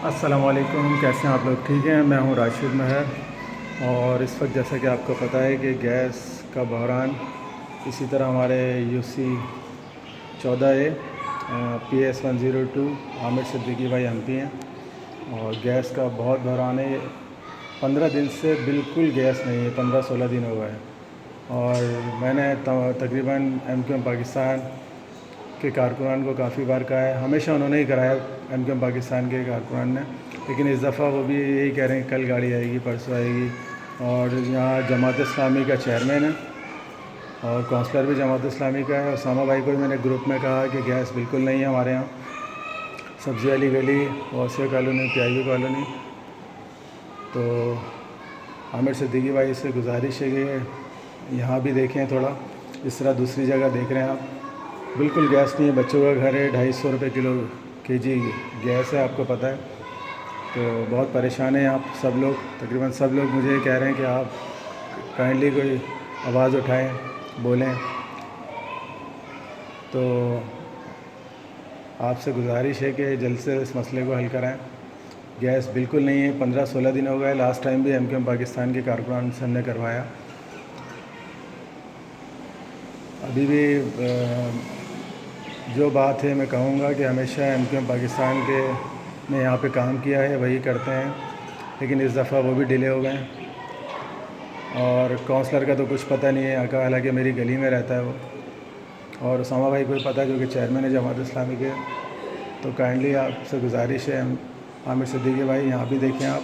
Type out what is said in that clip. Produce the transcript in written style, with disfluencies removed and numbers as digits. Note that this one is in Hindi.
अस्सलाम वालेकुम, कैसे हैं आप लोग? ठीक हैं। मैं हूं राशिद महर। और इस वक्त जैसा कि आपको पता है कि गैस का बहरान इसी तरह हमारे UC 14A PS 102 Aamir Siddiqui भाई एमपी हैं और गैस का बहुत बहरान है। 15 दिन से बिल्कुल गैस नहीं है, 15-16 दिन हो गए। और मैंने तकरीबन एमक्यूएम पाकिस्तान के कारकुनान को काफ़ी बार कहा है, हमेशा उन्होंने ही कराया एमक्यूएम पाकिस्तान के कारकुनान ने। लेकिन इस दफ़ा वो भी यही कह रहे हैं कल गाड़ी आएगी, परसों आएगी। और यहाँ जमात इस्लामी का चेयरमैन है और काउंसलर भी जमात इस्लामी का है। उसामा भाई को भी मैंने ग्रुप में कहा कि गैस बिल्कुल नहीं है हमारे यहाँ। सब्ज़ी वाली गली, वासिया कॉलोनी, PIB कॉलोनी। तो आमिर सिद्दीकी भाई से गुजारिश है कि यहाँ भी देखें थोड़ा, इस तरह दूसरी जगह देख रहे हैं आप। बिल्कुल गैस नहीं है। बच्चों का घर है, 250 रुपये किलो केजी गैस है, आपको पता है। तो बहुत परेशान हैं आप सब लोग, तकरीबन सब लोग मुझे कह रहे हैं कि आप काइंडली कोई आवाज़ उठाएं, बोलें। तो आपसे गुजारिश है कि जल्द से इस मसले को हल कराएं। गैस बिल्कुल नहीं है, 15-16 दिन हो गए। लास्ट टाइम भी एमक्यूएम पाकिस्तान के कारकुनान से हमने करवाया। अभी भी जो बात है मैं कहूँगा कि हमेशा एमक्यूएम पाकिस्तान के ने यहाँ पे काम किया है, वही करते हैं। लेकिन इस दफ़ा वो भी डिले हो गए हैं। और काउंसलर का तो कुछ पता नहीं है, हालांकि मेरी गली में रहता है वो। और उसामा भाई को भी पता है, जो कि चेयरमैन है जमात इस्लामी के। तो काइंडली आपसे गुजारिश है, आमिर सिद्दीकी भाई यहाँ भी देखें आप।